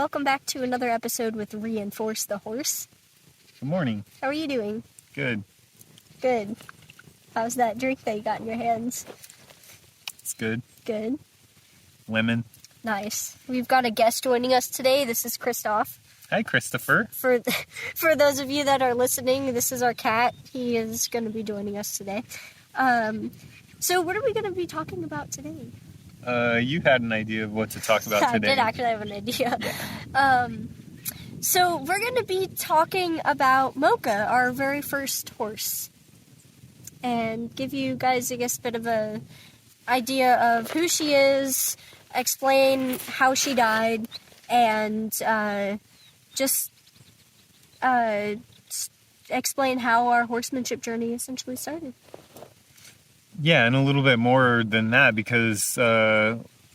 welcome back to another episode with Reinforce the Horse. Good morning. How are you doing? Good. Good. How's that drink that you got in your hands? It's good. Good. Lemon. Nice. We've got a guest joining us today. This is Christoph. Hi, Christopher. For those of you that are listening, this is our cat. He is going to be joining us today. So what are we going to be talking about today? You had an idea of what to talk about today. I did actually have an idea. Yeah. So we're going to be talking about Mocha, our very first horse, and give you guys, I guess, a bit of a idea of who she is, explain how she died, and just explain how our horsemanship journey essentially started. Yeah, and a little bit more than that, because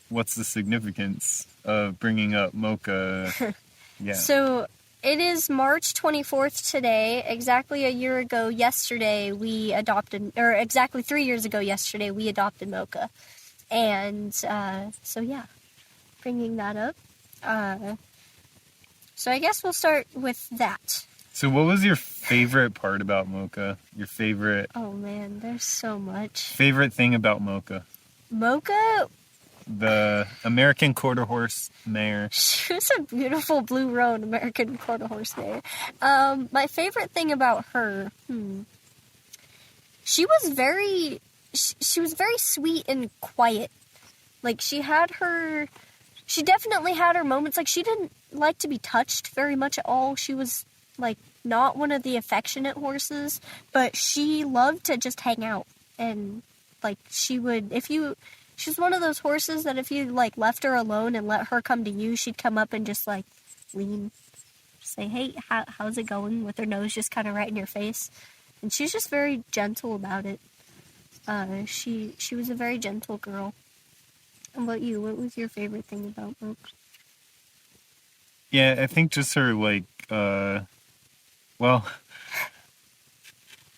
what's the significance of bringing up Mocha? Yeah. So it is March 24th today. Exactly a year ago yesterday, exactly 3 years ago yesterday, we adopted Mocha. And so yeah, bringing that up. So I guess we'll start with that. So what was your favorite part about Mocha? Your favorite... Oh man, there's so much. Favorite thing about Mocha? Mocha? The American Quarter Horse Mare. She was a beautiful blue roan American Quarter Horse Mare. My favorite thing about her, she was very sweet and quiet. Like, she definitely had her moments. Like, she didn't like to be touched very much at all. She was, like, not one of the affectionate horses, but she loved to just hang out. And, like, she was one of those horses that if you, like, left her alone and let her come to you, she'd come up and just, like, lean, say, hey, how's it going? With her nose just kind of right in your face. And she's just very gentle about it. She was a very gentle girl. How about you? What was your favorite thing about Mocha? Yeah, I think just her, like, well,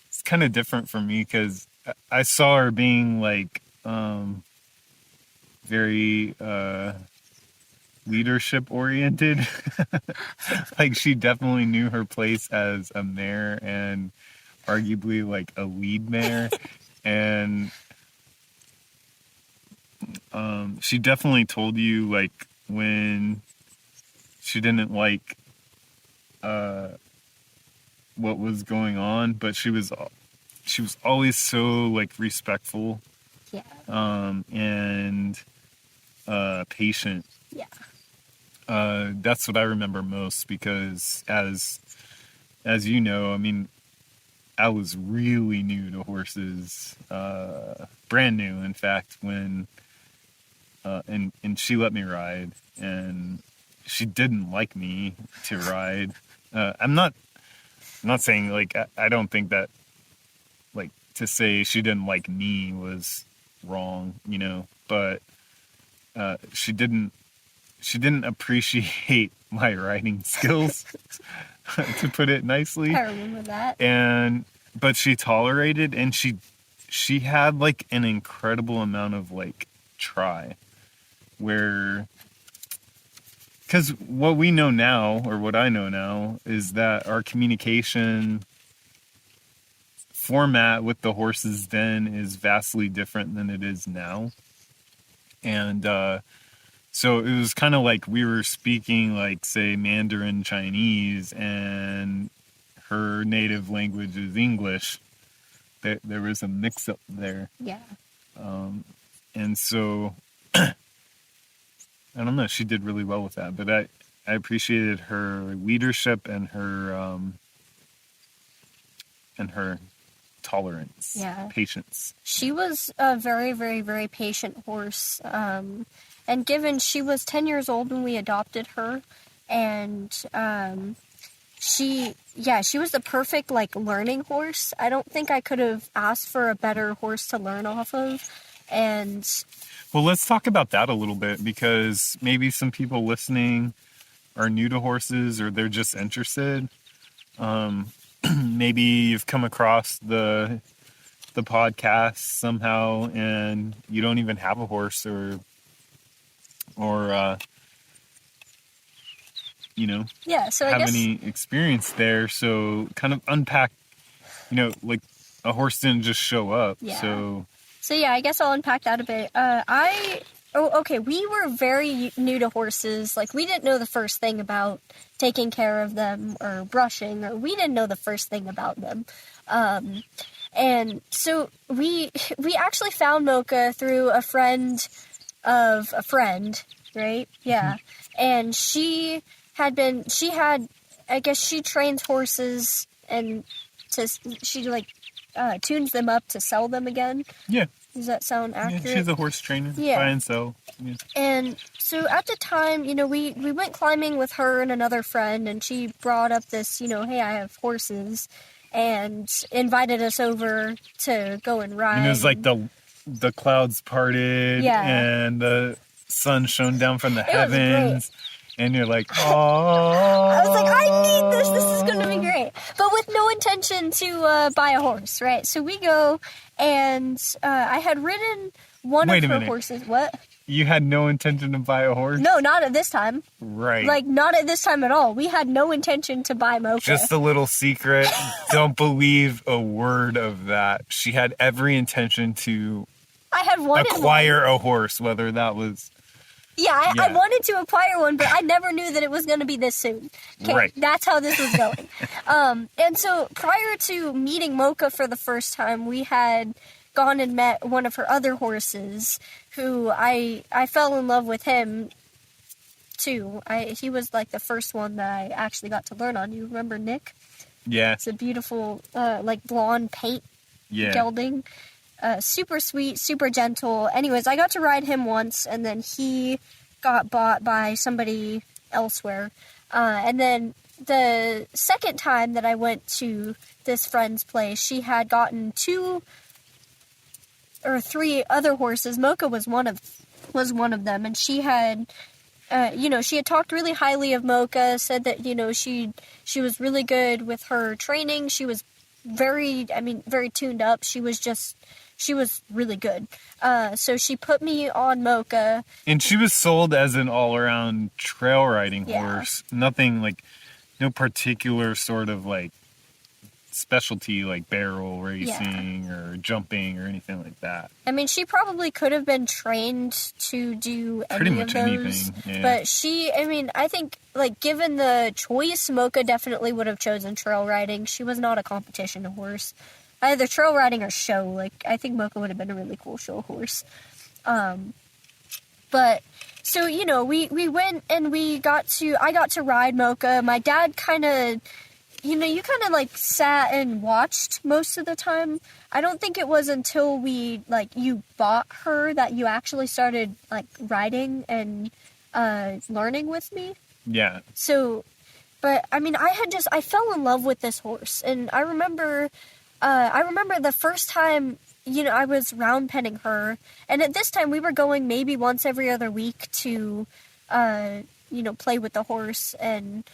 it's kind of different for me, because I saw her being, like, very leadership oriented. Like, she definitely knew her place as a mare and arguably like a lead mare. And she definitely told you, like, when she didn't like what was going on, but she was always so, like, respectful. Yeah. And patient. Yeah. That's what I remember most, because as you know, I mean, I was really new to horses, brand new, in fact, when and she let me ride, and she didn't like me to ride. I'm not saying, like, I don't think that, like, to say she didn't like me was wrong, you know, but she didn't appreciate my riding skills, to put it nicely. I remember that. But she tolerated, and she had, like, an incredible amount of, like, try, where, because what we know now, or what I know now, is that our communication format with the horses then is vastly different than it is now. And so it was kind of like we were speaking, like, say, Mandarin Chinese, and her native language is English. There was a mix-up there. Yeah. And so, I don't know, she did really well with that. But I appreciated her leadership and her tolerance, patience. She was a very, very, very patient horse. And given she was 10 years old when we adopted her, and she was the perfect, like, learning horse. I don't think I could have asked for a better horse to learn off of. And well, let's talk about that a little bit, because maybe some people listening are new to horses, or they're just interested. Maybe you've come across the podcast somehow, and you don't even have a horse, or Yeah, so I have guess any experience there. So kind of unpack, like a horse didn't just show up. Yeah. So yeah, I guess I'll unpack that a bit. Okay, we were very new to horses. Like, we didn't know the first thing about taking care of them or brushing, or we didn't know the first thing about them. And so we actually found Mocha through a friend of a friend, right? Yeah. And she had, I guess she trains horses and she tunes them up to sell them again. yeah, Does that sound accurate? she's a horse trainer. Yeah. Buy and sell. Yeah. And so at the time, we went climbing with her and another friend, and she brought up this, hey, I have horses, and invited us over to go and ride. And it was like the clouds parted, and the sun shone down from the heavens. And you're like, oh. I was like, I need this. This is going to be great. But with no intention to buy a horse, right? So we go, and I had ridden one of her horses. What? You had no intention to buy a horse? No, not at this time. Right. Like, not at this time at all. We had no intention to buy Mocha. Just a little secret. Don't believe a word of that. She had every intention to acquire a horse, whether that was... Yeah, I wanted to acquire one, but I never knew that it was going to be this soon. Okay, right. That's how this was going. And so prior to meeting Mocha for the first time, we had gone and met one of her other horses, who I fell in love with him, too. He was like the first one that I actually got to learn on. You remember Nick? Yeah. It's a beautiful, blonde paint gelding. Super sweet, super gentle. Anyways, I got to ride him once, and then he got bought by somebody elsewhere. And then the second time that I went to this friend's place, she had gotten 2 or 3 other horses. Mocha was one of them, and she had, she had talked really highly of Mocha, said that, she was really good with her training. She was very tuned up. She was really good. So she put me on Mocha. And she was sold as an all-around trail riding horse. Nothing no particular sort of specialty like barrel racing or jumping or anything like that. I mean, she probably could have been trained to do any of those. Anything. Yeah. But I think, given the choice, Mocha definitely would have chosen trail riding. She was not a competition horse. Either trail riding or show. I think Mocha would have been a really cool show horse. But, so, we went and I got to ride Mocha. My dad kind of, you kind of, sat and watched most of the time. I don't think it was until you bought her that you actually started, riding and learning with me. Yeah. So, but, I fell in love with this horse. And I remember the first time, I was round penning her, and at this time we were going maybe once every other week to, play with the horse, and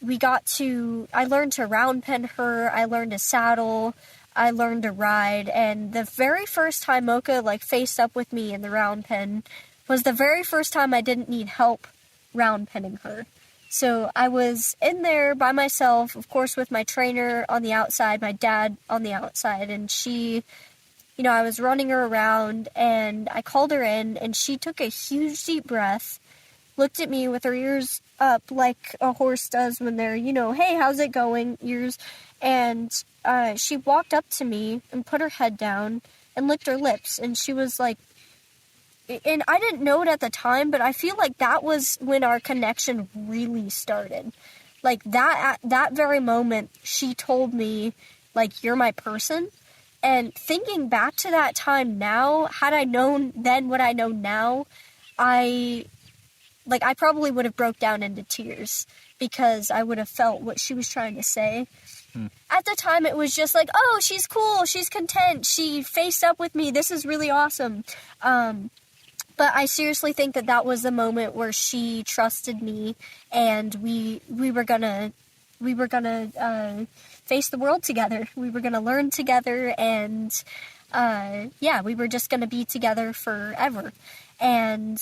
I learned to round pen her, I learned to saddle, I learned to ride, and the very first time Mocha, faced up with me in the round pen was the very first time I didn't need help round penning her. So I was in there by myself, of course, with my trainer on the outside, my dad on the outside, and she, I was running her around, and I called her in, and she took a huge deep breath, looked at me with her ears up like a horse does when they're, hey, how's it going, ears, and she walked up to me and put her head down and licked her lips, and she was like, and I didn't know it at the time, but I feel like that was when our connection really started. At that very moment, she told me, you're my person. And thinking back to that time now, had I known then what I know now, I probably would have broke down into tears because I would have felt what she was trying to say. At the time, it was just oh, she's cool, she's content, she faced up with me, this is really awesome. But I seriously think that was the moment where she trusted me, and we were gonna face the world together. We were gonna learn together, and we were just gonna be together forever. And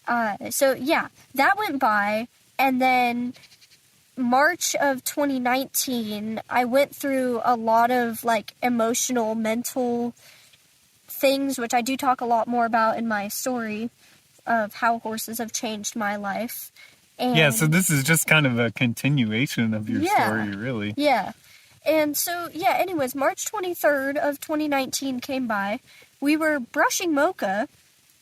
that went by, And then March of 2019, I went through a lot of, like, emotional, mental things, which I do talk a lot more about in my story of how horses have changed my life. And Yeah, so this is just kind of a continuation of your story, really. Yeah. And so, yeah, anyways, March 23rd of 2019 came by. We were brushing Mocha.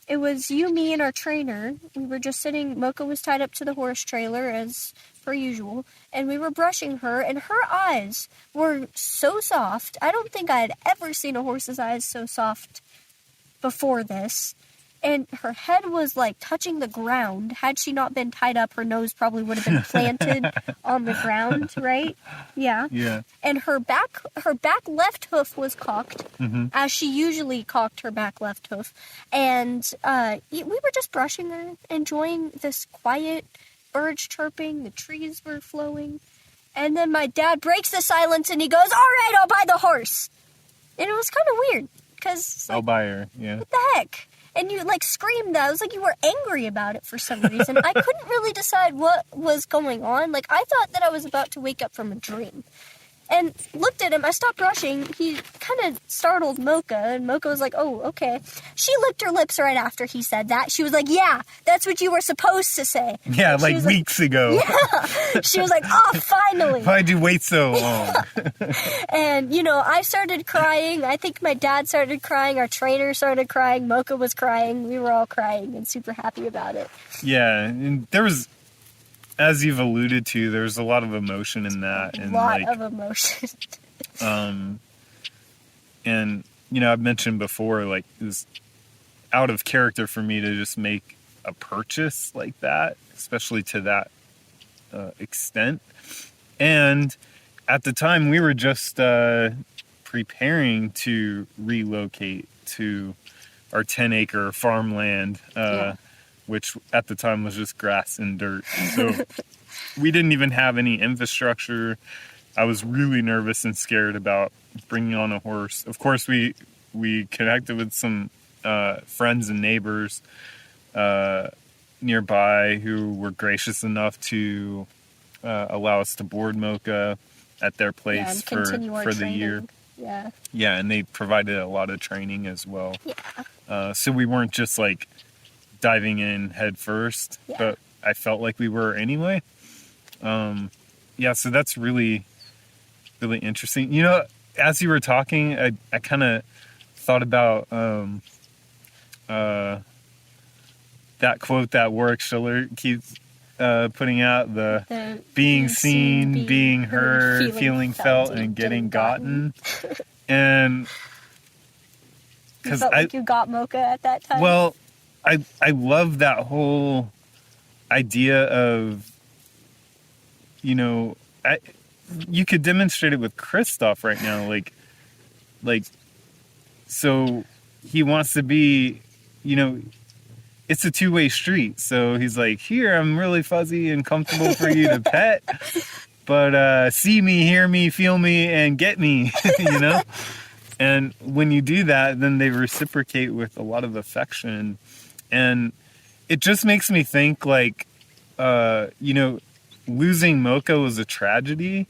It was you, me, and our trainer. We were just sitting. Mocha was tied up to the horse trailer, as per usual. And we were brushing her, and her eyes were so soft. I don't think I had ever seen a horse's eyes so soft before this. And her head was, like, touching the ground. Had she not been tied up, her nose probably would have been planted on the ground, right? Yeah. Yeah. And her back left hoof was cocked, as she usually cocked her back left hoof. And we were just brushing her, enjoying this quiet birds chirping, the trees were flowing. And then my dad breaks the silence and he goes, "All right, I'll buy the horse." And it was kind of weird, because, like, I'll buy her, yeah. what the heck? And you, like, screamed that. It was like you were angry about it for some reason. I couldn't really decide what was going on. Like, I thought that I was about to wake up from a dream. And looked at him. I stopped brushing. He kind of startled Mocha, and Mocha was like, "Oh, okay." She licked her lips right after he said that. She was like, "Yeah, that's what you were supposed to say." Yeah, And like weeks ago. Yeah. She was like, "Oh, finally." Why'd you wait so long? And, you know, I started crying. I think my dad started crying. Our trainer started crying. Mocha was crying. We were all crying and super happy about it. Yeah, and there was, as you've alluded to, there's a lot of emotion in that. A And lot like, of emotion. and, you know, I've mentioned before, like, it was out of character for me to just make a purchase like that, especially to that extent. And at the time, we were just preparing to relocate to our 10-acre farmland, which at the time was just grass and dirt. So we didn't even have any infrastructure. I was really nervous and scared about bringing on a horse. Of course, we connected with some friends and neighbors nearby who were gracious enough to allow us to board Mocha at their place for the year. Yeah. Yeah, and they provided a lot of training as well. Yeah. So we weren't just like diving in head first, but I felt like we were anyway. Yeah, so that's really, really interesting. You know, as you were talking, I kind of thought about that quote that Warwick Schiller keeps putting out, the being seen, being heard, feeling felt, and getting gotten. And you felt like you got Mocha at that time? Well, I love that whole idea of, you know, you could demonstrate it with Kristoff right now. Like, so he wants to be, you know, it's a two-way street. So he's like, "Here, I'm really fuzzy and comfortable for you to pet, but see me, hear me, feel me, and get me," you know? And when you do that, then they reciprocate with a lot of affection. And it just makes me think, like, you know, losing Mocha was a tragedy.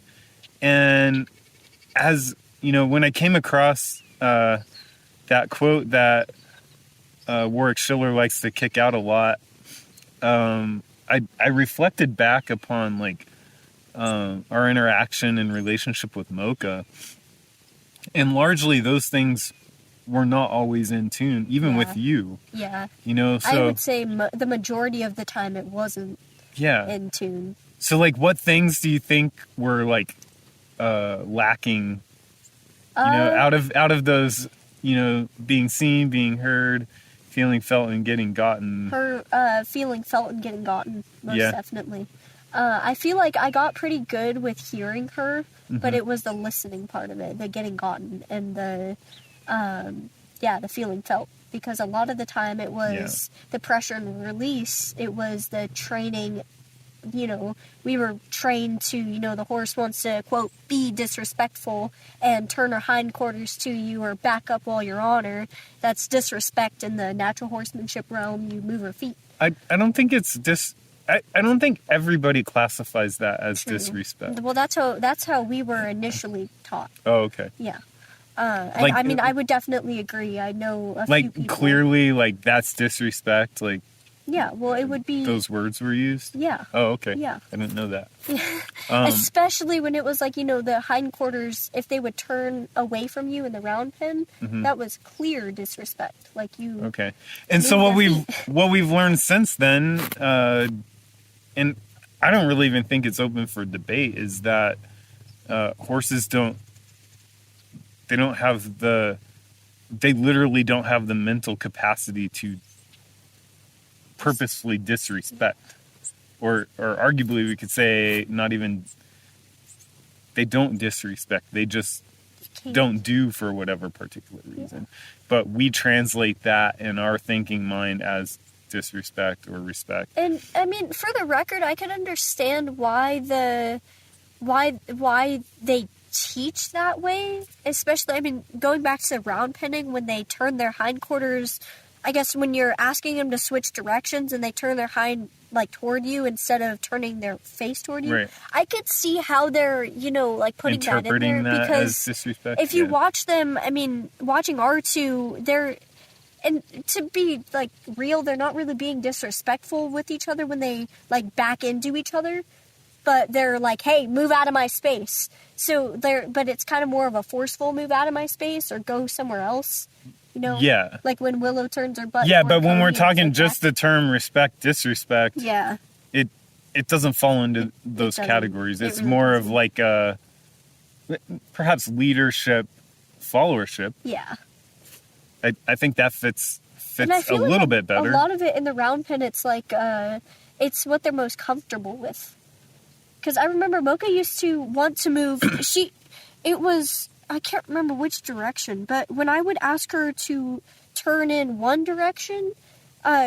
And as, you know, when I came across that quote that Warwick Schiller likes to kick out a lot, I reflected back upon, like, our interaction and relationship with Mocha. And largely those things were not always in tune, even with you. Yeah. You know, so I would say the majority of the time it wasn't in tune. So, like, what things do you think were, like, lacking, you know, out of those, you know, being seen, being heard, feeling felt, and getting gotten? Her feeling felt and getting gotten, most definitely. I feel like I got pretty good with hearing her, but it was the listening part of it, the getting gotten, and the feeling felt. Because a lot of the time it was the pressure and release, it was the training. You know, we were trained to, you know, the horse wants to, quote, be disrespectful and turn her hindquarters to you or back up while you're on her. That's disrespect in the natural horsemanship realm. You move her feet. I don't think it's I don't think everybody classifies that as True. disrespect. Well, that's how we were initially taught. Oh, okay. Yeah. Like- I mean, I would definitely agree. I know a few Like, people. clearly, like, that's disrespect. Like, Yeah, well, it would be. those words were used? Yeah. Oh, okay. Yeah. I didn't know that. Especially when it was like, the hindquarters, if they would turn away from you in the round pen, that was clear disrespect. Like you. Okay. And so Move what their we've learned since then, and I don't really even think it's open for debate, is that horses they literally don't have the mental capacity to purposefully disrespect. Or arguably we could say they don't disrespect. They just don't do for whatever particular reason. But we translate that in our thinking mind as disrespect or respect. And I mean, for the record, I can understand why they teach that way. Especially, I mean, going back to round penning, when they turn their hindquarters, I guess when you're asking them to switch directions and they turn their hind like toward you instead of turning their face toward you, Right. I could see how they're like putting Interpreting that in there, that because as disrespect. if you watch them, I mean, watching R2, and to be like real, they're not really being disrespectful with each other when they like back into each other, but they're like, hey, move out of my space. So but it's kind of more of a forceful move out of my space or go somewhere else. Yeah. Like when Willow turns her butt. Yeah, toward but when Cody we're and it's talking like just the term respect, disrespect, yeah, it doesn't fall into those doesn't. categories. It It's really more doesn't. of like perhaps leadership, followership. yeah. I think that fits And I a feel little like bit better. A lot of it in the round pen, it's like it's what they're most comfortable with. Because I remember Mocha used to want to move. I can't remember which direction, but when I would ask her to turn in one direction,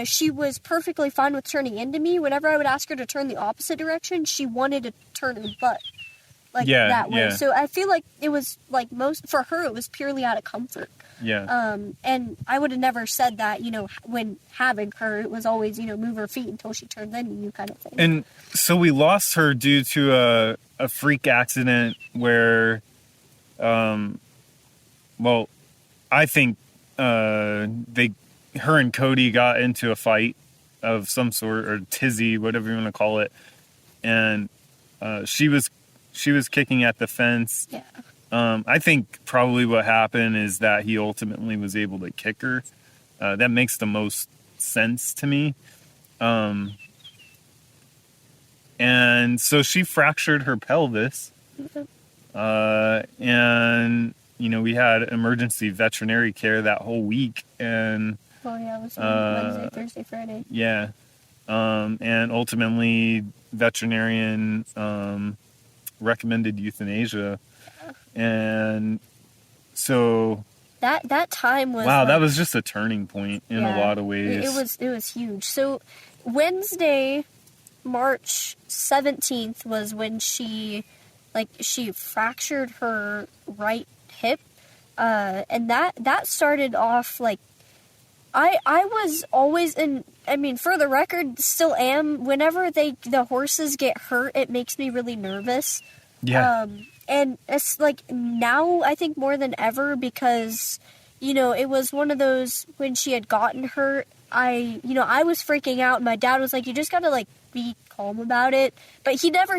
she was perfectly fine with turning into me. Whenever I would ask her to turn the opposite direction, she wanted to turn her butt. Like that way. Yeah. So I feel like it was like for her, it was purely out of comfort. Yeah. And I would have never said that, when having her, it was always, move her feet until she turned into you kind of thing. And so we lost her due to a freak accident where, I think her and Cody got into a fight of some sort, or tizzy, whatever you want to call it, and she was kicking at the fence. Yeah. I think probably what happened is that he ultimately was able to kick her. That makes the most sense to me. And so she fractured her pelvis. And, we had emergency veterinary care that whole week. And Well, yeah, it was Wednesday, Thursday, Friday. yeah. And ultimately, veterinarian recommended euthanasia. And so That time was wow, that like, was just a turning point in a lot of ways. It was huge. So Wednesday, March 17th was when she fractured her right hip, and that started off like I was always for the record, still am. Whenever the horses get hurt, it makes me really nervous. Yeah. And it's like now I think more than ever because, it was one of those when she had gotten hurt, I was freaking out and my dad was like, you just gotta like be calm about it. But he never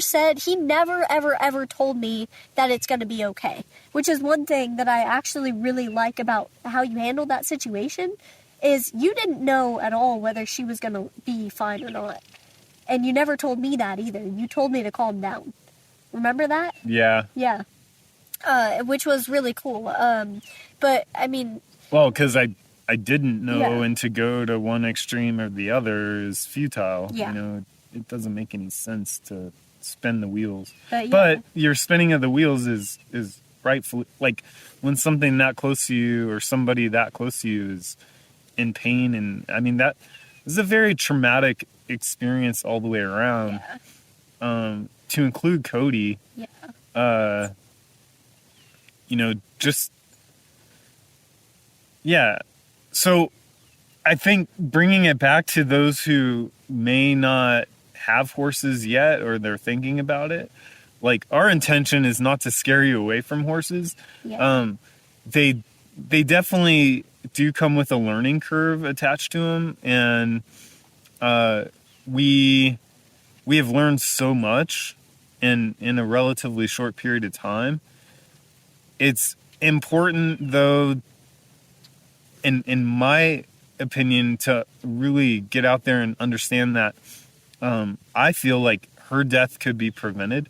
ever, ever told me that it's gonna be okay, which is one thing that I actually really like about how you handled that situation is you didn't know at all whether she was gonna be fine or not. And you never told me that either. You told me to calm down. Remember that? Yeah. Yeah. Which was really cool. But I mean, Well, because I didn't know, Yeah. and to go to one extreme or the other is futile. Yeah. It doesn't make any sense to spin the wheels. yeah. But your spinning of the wheels is rightfully, like when something that close to you or somebody that close to you is in pain, and I mean that is a very traumatic experience all the way around. Yeah. To include Cody, Yeah. just yeah. So I think bringing it back to those who may not have horses yet or they're thinking about it, like, our intention is not to scare you away from horses. Yeah. They definitely do come with a learning curve attached to them, and we have learned so much in a relatively short period of time. It's important, though, in my opinion, to really get out there and understand that I feel like her death could be prevented.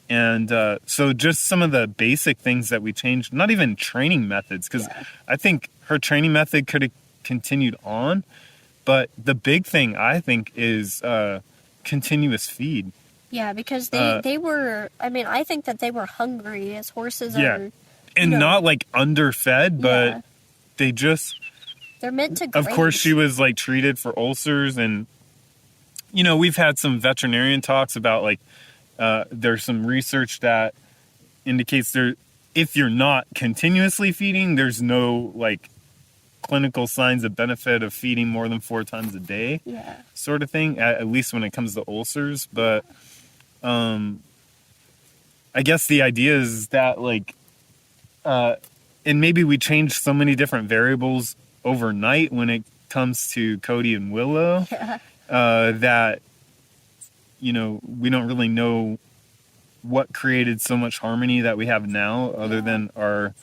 And so just some of the basic things that we changed, not even training methods, because I think her training method could have continued on. But the big thing, I think, is continuous feed. Yeah, because they were, I mean, I think that they were hungry, as horses are. And not like underfed, but they just... They're meant to graze. Of course, she was like treated for ulcers, and, you know, we've had some veterinarian talks about, like, there's some research that indicates if you're not continuously feeding, there's no, like, clinical signs of benefit of feeding more than 4 times a day, sort of thing, at least when it comes to ulcers. But I guess the idea is that, like, and maybe we changed so many different variables overnight when it comes to Cody and Willow, that, you know, we don't really know what created so much harmony that we have now, other than our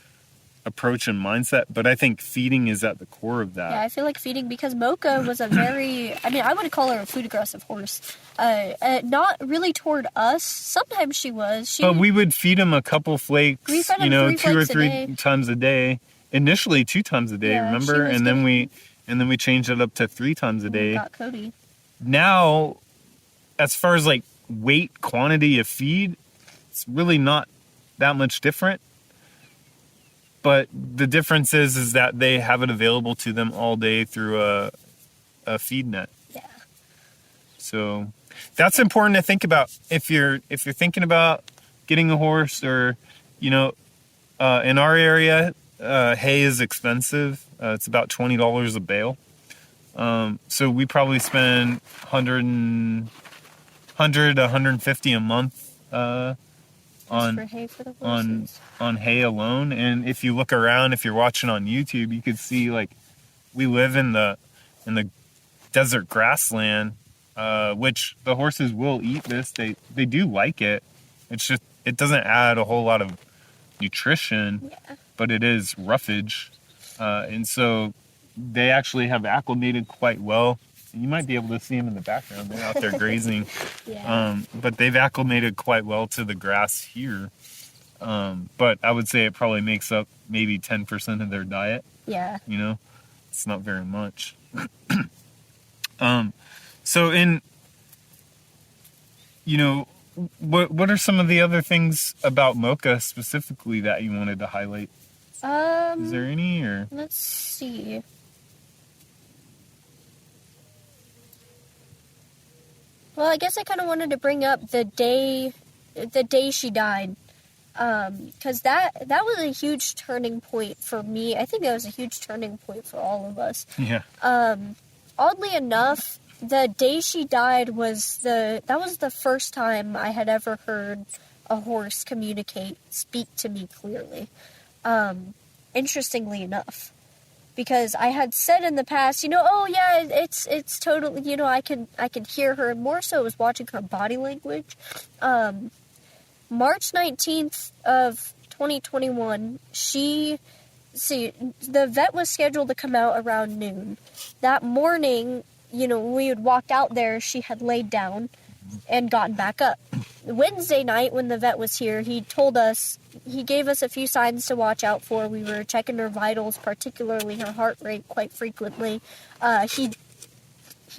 approach and mindset. But I think feeding is at the core of that. Yeah, I feel like feeding, because Mocha was a very, I mean, I would call her a food aggressive horse. Not really toward us. Sometimes she was. But we would feed him a couple flakes, you know, 2 or 3 times a day. Initially 2 times a day, remember? And then we changed it up to 3 times a day. Got Cody. Now, as far as like weight, quantity of feed, it's really not that much different. But the difference is that they have it available to them all day through a feed net. Yeah. So that's important to think about if you're thinking about getting a horse, or, you know, in our area, hay is expensive. It's about $20 a bale. So we probably spend $100 to $150 a month on hay for the horses. on hay alone. And if you look around, if you're watching on YouTube, you could see, like, we live in the desert grassland, which the horses will eat this. They do like it. It's just, it doesn't add a whole lot of nutrition, but it is roughage. And so they actually have acclimated quite well. You might be able to see them in the background. They're out there grazing. But they've acclimated quite well to the grass here. But I would say it probably makes up maybe 10% of their diet. Yeah. You know, it's not very much. So you know, what are some of the other things about Mocha specifically that you wanted to highlight? Is there any, or? Let's see. Well, I guess I kind of wanted to bring up the day she died, because that was a huge turning point for me. I think that was a huge turning point for all of us. Yeah. Oddly enough, the day she died was the first time I had ever heard a horse speak to me clearly. Interestingly enough, because I had said in the past, you know, oh yeah, it's totally, you know, I can hear her, and more so I was watching her body language. March 19th of 2021, the vet was scheduled to come out around noon. That morning, you know, we had walked out there, she had laid down and gotten back up. Wednesday night, when the vet was here, he gave us a few signs to watch out for. We were checking her vitals, particularly her heart rate, quite frequently. He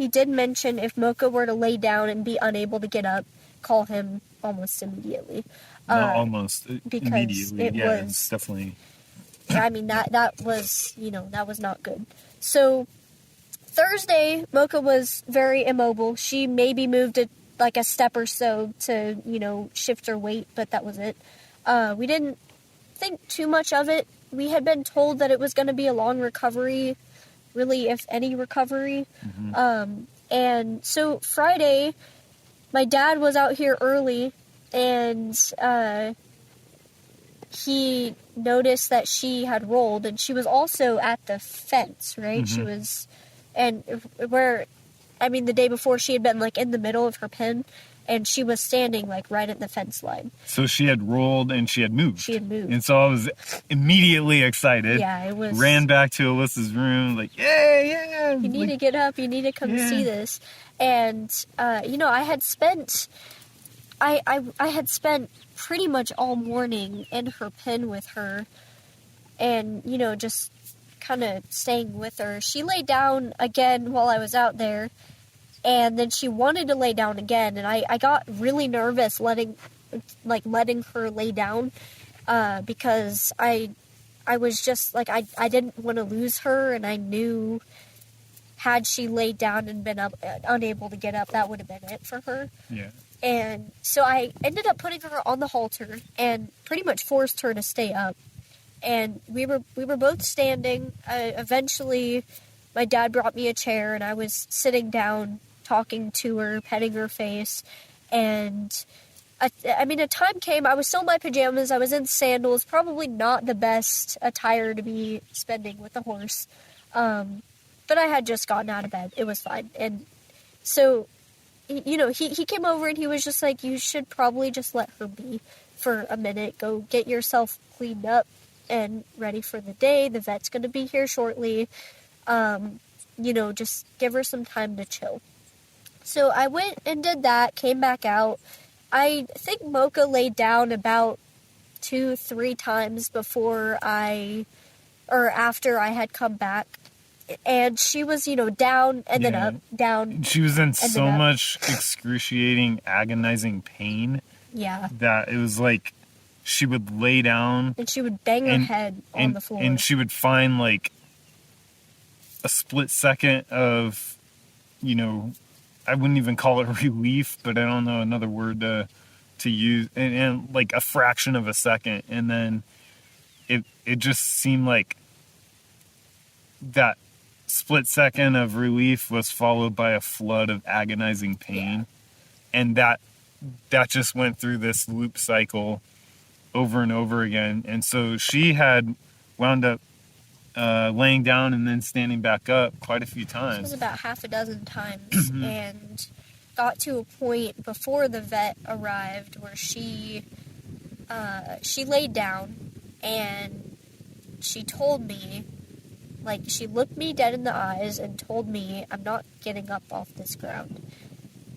did mention if Mocha were to lay down and be unable to get up, call him almost immediately. Almost because immediately. It's definitely. I mean, that was, you know, that was not good. So Thursday, Mocha was very immobile. She maybe moved like a step or so to, you know, shift her weight, but that was it. We didn't think too much of it. We had been told that it was going to be a long recovery, really, if any recovery. And so Friday, my dad was out here early, and he noticed that she had rolled, and she was also at the fence, right? She was, and where, I mean, the day before she had been, like, in the middle of her pen, and she was standing, like, right at the fence line. So she had rolled and she had moved. She had moved. And so I was immediately excited. Yeah, it was... Ran back to Alyssa's room, like, yeah. You need to get up. You need to come see this. And, you know, I had spent pretty much all morning in her pen with her, and, you know, just kind of staying with her. She laid down again while I was out there, and then she wanted to lay down again, and I got really nervous letting her lay down, because I was just, like, I didn't want to lose her, and I knew had she laid down and been unable to get up, that would have been it for her. Yeah. And so I ended up putting her on the halter and pretty much forced her to stay up. And we were both standing. Eventually, my dad brought me a chair, and I was sitting down, talking to her, petting her face. And I mean, a time came. I was still in my pajamas. I was in sandals. Probably not the best attire to be spending with a horse. But I had just gotten out of bed. It was fine. And so, you know, he came over and he was just like, you should probably just let her be for a minute. Go get yourself cleaned up and ready for the day. The vet's going to be here shortly. You know, just give her some time to chill. So I went and did that, came back out. I think Mocha laid down about 2-3 times before after I had come back. And she was, you know, down and then up, down. She was in so much excruciating, agonizing pain. Yeah. That it was like she would lay down. And she would bang her head on the floor. And she would find, like, a split second of, you know, I wouldn't even call it relief, but I don't know another word to use. And like a fraction of a second. And then it just seemed like that split second of relief was followed by a flood of agonizing pain. And that just went through this loop cycle over and over again. And so she had wound up laying down and then standing back up quite a few times. It was about half a dozen times, and got to a point before the vet arrived where she laid down, and she told me, like, she looked me dead in the eyes and told me, I'm not getting up off this ground.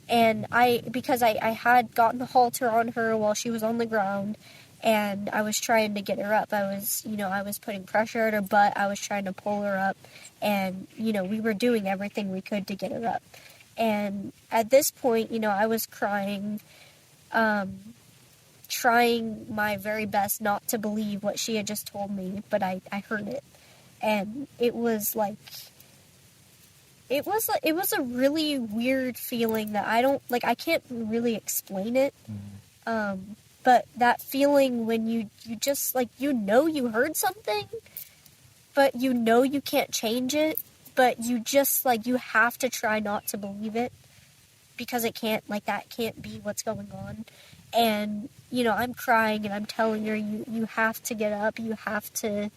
And because I had gotten the halter on her while she was on the ground, and I was trying to get her up. I was putting pressure at her butt. I was trying to pull her up, and, you know, we were doing everything we could to get her up. And at this point, you know, I was crying, trying my very best not to believe what she had just told me, but I heard it. And it was like, it was a really weird feeling that I can't really explain it. But that feeling when you just, like, you know you heard something, but you know you can't change it, but you just, like, you have to try not to believe it, because it can't, like, that can't be what's going on. And, you know, I'm crying and I'm telling her, you have to get up, you have to,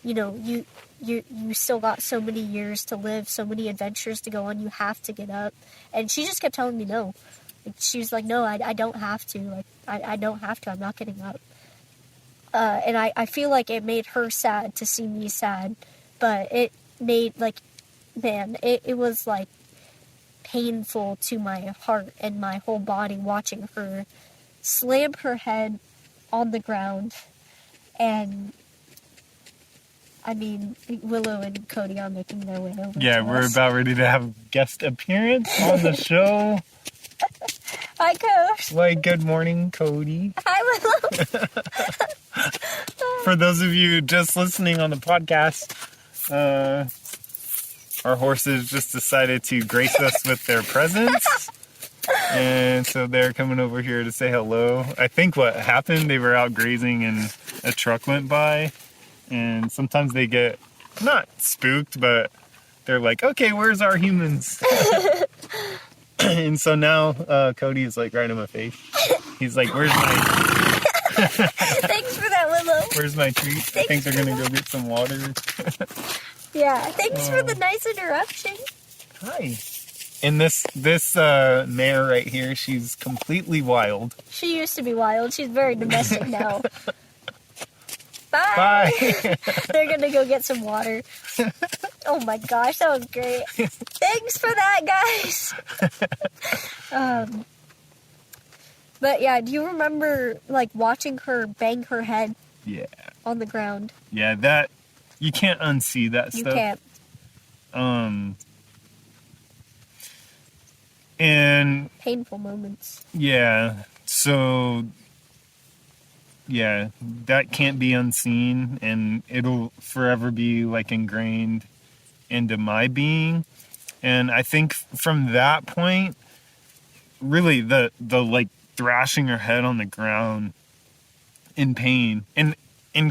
you know, you still got so many years to live, so many adventures to go on, you have to get up. And she just kept telling me no. Like, she was like, no, I don't have to. Like, I don't have to. I'm not getting up. And I feel like it made her sad to see me sad. But it made, like, man, it was, like, painful to my heart and my whole body watching her slam her head on the ground. And, I mean, Willow and Cody are making their way over. Yeah, we're about ready to have a guest appearance on the show. Hi, Coach. Why, good morning, Cody. Hi, Willow. For those of you just listening on the podcast, our horses just decided to grace us with their presence. And so they're coming over here to say hello. I think what happened, they were out grazing and a truck went by. And sometimes they get, not spooked, but they're like, okay, where's our humans? And so now Cody is like right in my face. He's like, "Where's my Thanks for that, Willow. where's my treat?" I think they're gonna go get some water. Yeah, thanks for the nice interruption. Hi. And this mare right here, she's completely wild. She used to be wild. She's very domestic now. Bye. Bye. They're gonna go get some water. Oh my gosh, that was great. Thanks for that, guys. But yeah, do you remember like watching her bang her head Yeah. on the ground? Yeah, that you can't unsee that You stuff. can't. And Painful moments. yeah, so yeah, that can't be unseen, and it'll forever be like ingrained into my being. And I think from that point, really the like thrashing her head on the ground in pain, and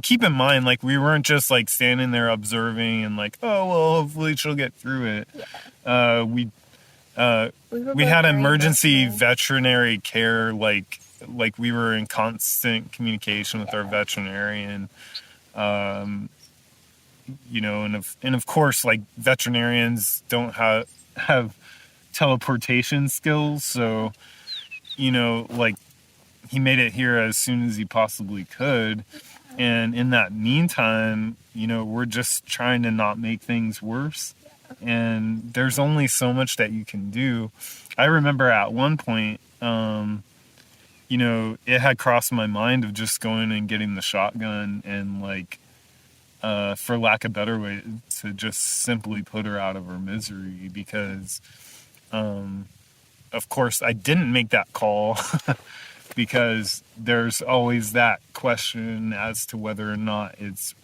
keep in mind, like, we weren't just like standing there observing and like, oh well, hopefully she'll get through it. Yeah. We We had both emergency very veterinary care, like we were in constant communication with our veterinarian. You know, and of course, like, veterinarians don't have teleportation skills, so, you know, like, he made it here as soon as he possibly could. And in that meantime, you know, we're just trying to not make things worse. And there's only so much that you can do. I remember at one point, you know, it had crossed my mind of just going and getting the shotgun and, like, for lack of a better way, to just simply put her out of her misery, because, of course, I didn't make that call because there's always that question as to whether or not it's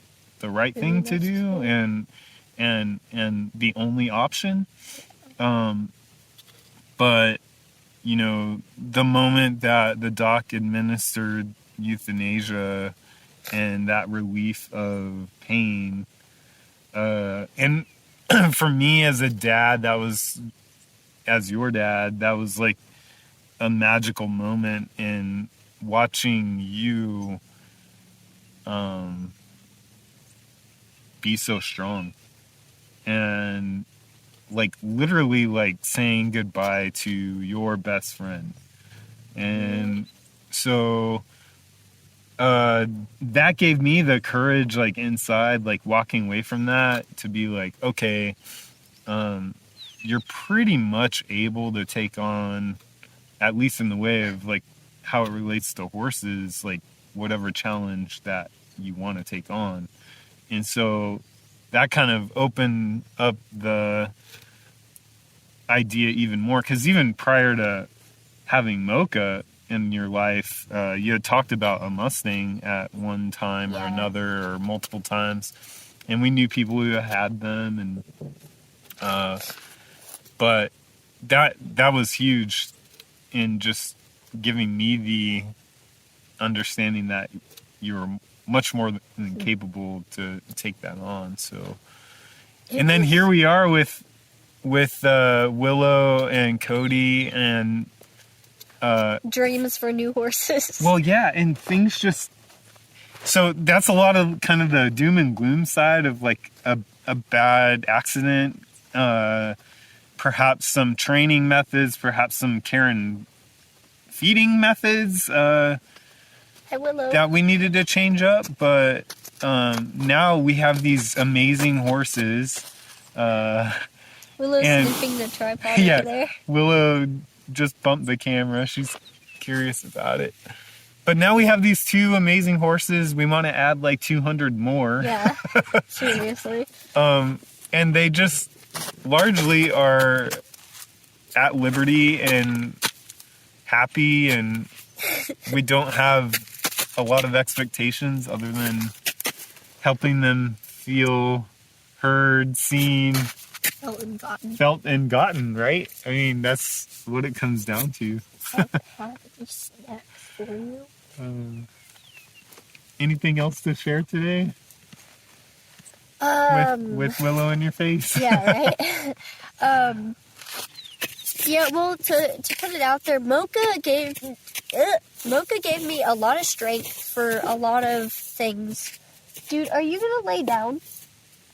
the right thing to do and the only option. But, you know, the moment that the doc administered euthanasia and that relief of pain, and for me as a dad, that was, as your dad, that was like a magical moment in watching you be so strong, and like literally like saying goodbye to your best friend. And so that gave me the courage, like, inside, like, walking away from that, to be like, okay, you're pretty much able to take on, at least in the way of like how it relates to horses, like whatever challenge that you want to take on. And so that kind of opened up the idea even more, because even prior to having Mocha in your life, you had talked about a Mustang at one time or another, or multiple times, and we knew people who had them, and but that was huge in just giving me the understanding that you were much more than capable to take that on. So, and then here we are with Willow and Cody and dreams for new horses. well, yeah, and things just, so that's a lot of kind of the doom and gloom side of like a bad accident, perhaps some training methods, perhaps some care and feeding methods that we needed to change up. But now we have these amazing horses. Willow's sniffing the tripod over there. Willow just bumped the camera. She's curious about it. But now we have these two amazing horses. We want to add like 200 more. Yeah, seriously. And they just largely are at liberty and happy, and we don't have a lot of expectations other than helping them feel heard, seen, felt and gotten, right? I mean, that's what it comes down to. Anything else to share today? With Willow in your face? Yeah, right? Yeah, well, to put it out there, Mocha gave me a lot of strength for a lot of things. Dude, are you gonna lay down?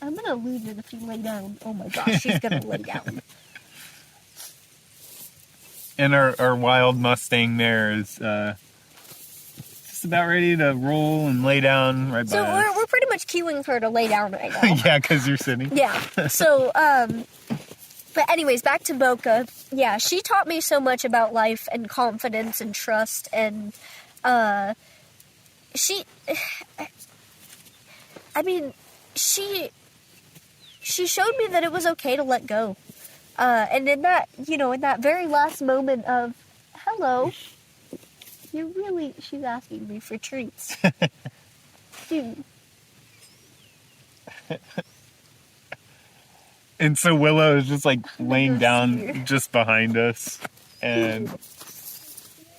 I'm gonna lose it if you lay down. Oh my gosh, she's gonna lay down. And our wild Mustang mare is just about ready to roll and lay down right by So us. we're pretty much cueing her to lay down right now. Yeah, because you're sitting. Yeah. So, but anyways, back to Mocha. Yeah, she taught me so much about life and confidence and trust, and she showed me that it was okay to let go. And in that, in that very last moment of, hello, she's asking me for treats. Dude. And so Willow is just like laying down just behind us. And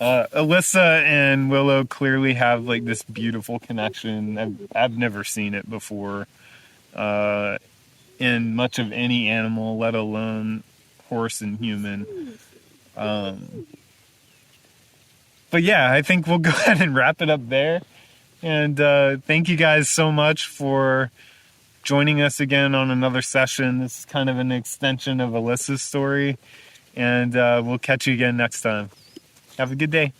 Alyssa and Willow clearly have like this beautiful connection. I've never seen it before in much of any animal, let alone horse and human. But yeah, I think we'll go ahead and wrap it up there. And thank you guys so much for joining us again on another session. This is kind of an extension of Alyssa's story. And we'll catch you again next time. Have a good day.